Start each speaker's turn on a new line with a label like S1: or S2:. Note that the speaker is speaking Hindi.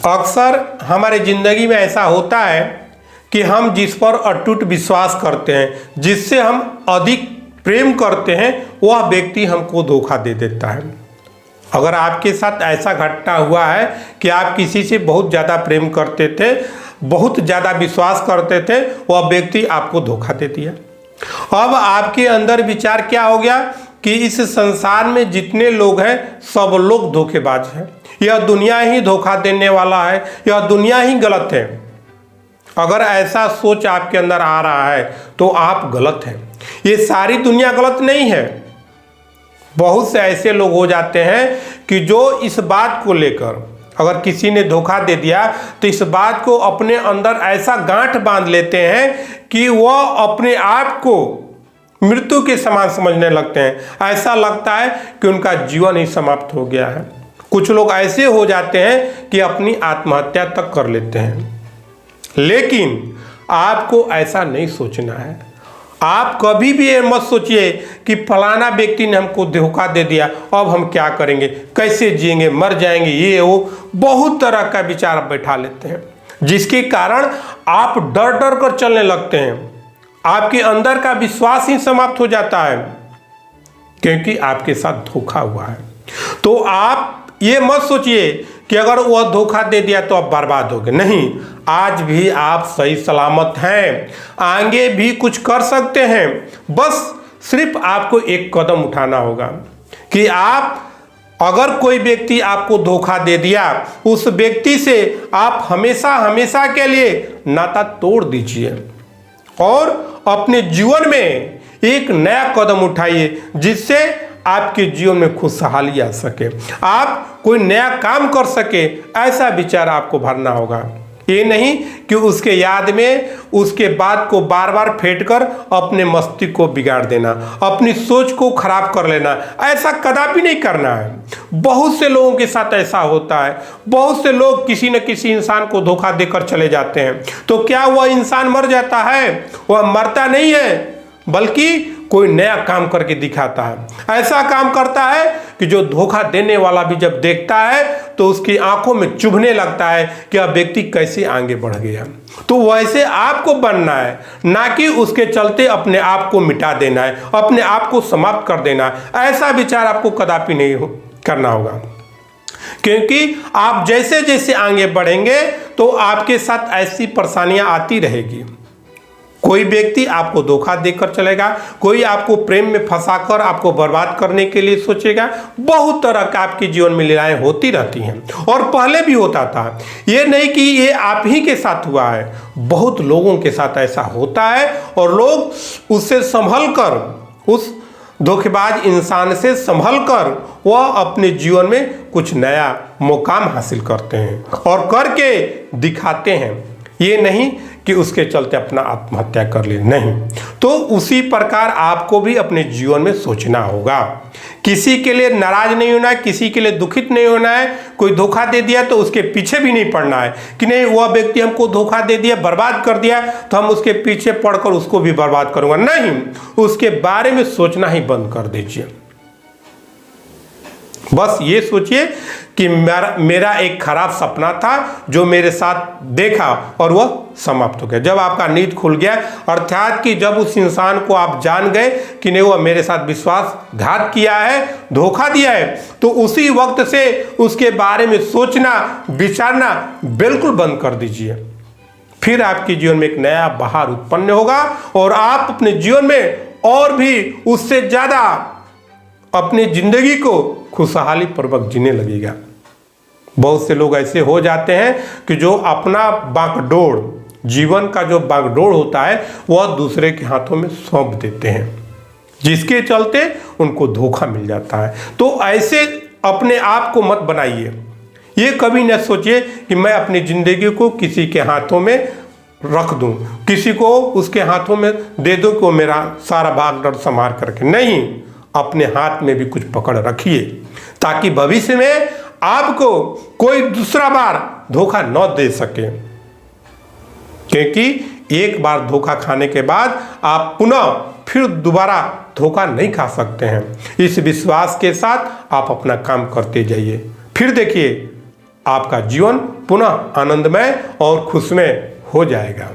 S1: अक्सर हमारे ज़िंदगी में ऐसा होता है कि हम जिस पर अटूट विश्वास करते हैं, जिससे हम अधिक प्रेम करते हैं, वह व्यक्ति हमको धोखा दे देता है। अगर आपके साथ ऐसा घटना हुआ है कि आप किसी से बहुत ज़्यादा प्रेम करते थे, बहुत ज़्यादा विश्वास करते थे, वह व्यक्ति आपको धोखा दे दिया, अब आपके अंदर विचार क्या हो गया कि इस संसार में जितने लोग हैं सब लोग धोखेबाज हैं, यह दुनिया ही धोखा देने वाला है, यह दुनिया ही गलत है। अगर ऐसा सोच आपके अंदर आ रहा है तो आप गलत हैं। ये सारी दुनिया गलत नहीं है। बहुत से ऐसे लोग हो जाते हैं कि जो इस बात को लेकर, अगर किसी ने धोखा दे दिया तो इस बात को अपने अंदर ऐसा गांठ बांध लेते हैं कि वह अपने आप को मृत्यु के समान समझने लगते हैं। ऐसा लगता है कि उनका जीवन ही समाप्त हो गया है। कुछ लोग ऐसे हो जाते हैं कि अपनी आत्महत्या तक कर लेते हैं। लेकिन आपको ऐसा नहीं सोचना है। आप कभी भी ये मत सोचिए कि फलाना व्यक्ति ने हमको धोखा दे दिया, अब हम क्या करेंगे, कैसे जिएंगे, मर जाएंगे, ये वो बहुत तरह का विचार आप बैठा लेते हैं, जिसके कारण आप डर डर कर चलने लगते हैं। आपके अंदर का विश्वास ही समाप्त हो जाता है क्योंकि आपके साथ धोखा हुआ है। तो आप ये मत सोचिए कि अगर वह धोखा दे दिया तो आप बर्बाद हो गए। नहीं, आज भी आप सही सलामत हैं, आगे भी कुछ कर सकते हैं। बस सिर्फ आपको एक कदम उठाना होगा कि आप, अगर कोई व्यक्ति आपको धोखा दे दिया, उस व्यक्ति से आप हमेशा हमेशा के लिए नाता तोड़ दीजिए और अपने जीवन में एक नया कदम उठाइए जिससे आपके जीवन में खुशहाली आ सके, आप कोई नया काम कर सके। ऐसा विचार आपको भरना होगा। ये नहीं कि उसके याद में उसके बात को बार बार फेंट कर अपने मस्तिष्क को बिगाड़ देना, अपनी सोच को खराब कर लेना। ऐसा कदापि नहीं करना है। बहुत से लोगों के साथ ऐसा होता है। बहुत से लोग किसी न किसी इंसान को धोखा देकर चले जाते हैं। तो क्या वह इंसान मर जाता है? वह मरता नहीं है, बल्कि कोई नया काम करके दिखाता है। ऐसा काम करता है कि जो धोखा देने वाला भी जब देखता है तो उसकी आंखों में चुभने लगता है कि यह व्यक्ति कैसे आगे बढ़ गया। तो वैसे आपको बनना है, ना कि उसके चलते अपने आप को मिटा देना है, अपने आप को समाप्त कर देना है। ऐसा विचार आपको कदापि नहीं करना होगा, क्योंकि आप जैसे जैसे आगे बढ़ेंगे तो आपके साथ ऐसी परेशानियां आती रहेगी। कोई व्यक्ति आपको धोखा देकर चलेगा, कोई आपको प्रेम में फंसाकर आपको बर्बाद करने के लिए सोचेगा। बहुत तरह का आपके जीवन में लीलाएं होती रहती हैं और पहले भी होता था। ये नहीं कि ये आप ही के साथ हुआ है, बहुत लोगों के साथ ऐसा होता है और लोग उससे संभल कर, उस धोखेबाज इंसान से संभल कर वह अपने जीवन में कुछ नया मुकाम हासिल करते हैं और करके दिखाते हैं। ये नहीं कि उसके चलते अपना आत्महत्या कर ले, नहीं। तो उसी प्रकार आपको भी अपने जीवन में सोचना होगा। किसी के लिए नाराज नहीं होना है, किसी के लिए दुखित नहीं होना है। कोई धोखा दे दिया तो उसके पीछे भी नहीं पड़ना है कि नहीं वह व्यक्ति हमको धोखा दे दिया, बर्बाद कर दिया, तो हम उसके पीछे पड़कर उसको भी बर्बाद करूंगा। नहीं, उसके बारे में सोचना ही बंद कर दीजिए। बस ये सोचिए कि मेरा एक खराब सपना था जो मेरे साथ देखा और वह समाप्त हो गया। जब आपका नींद खुल गया, अर्थात कि जब उस इंसान को आप जान गए कि नहीं वह मेरे साथ विश्वासघात किया है, धोखा दिया है, तो उसी वक्त से उसके बारे में सोचना विचारना बिल्कुल बंद कर दीजिए। फिर आपके जीवन में एक नया बहार उत्पन्न होगा और आप अपने जीवन में और भी उससे ज़्यादा अपनी जिंदगी को खुशहाली पूर्वक जीने लगेगा। बहुत से लोग ऐसे हो जाते हैं कि जो अपना बागडोर, जीवन का जो बागडोर होता है वह दूसरे के हाथों में सौंप देते हैं, जिसके चलते उनको धोखा मिल जाता है। तो ऐसे अपने आप को मत बनाइए। ये कभी न सोचिए कि मैं अपनी जिंदगी को किसी के हाथों में रख दूं, किसी को उसके हाथों में दे दूं कि वो मेरा सारा बागडोर संभाल करके। नहीं, अपने हाथ में भी कुछ पकड़ रखिए ताकि भविष्य में आपको कोई दूसरा बार धोखा न दे सके, क्योंकि एक बार धोखा खाने के बाद आप पुनः फिर दोबारा धोखा नहीं खा सकते हैं। इस विश्वास के साथ आप अपना काम करते जाइए, फिर देखिए आपका जीवन पुनः आनंदमय और खुशमय हो जाएगा।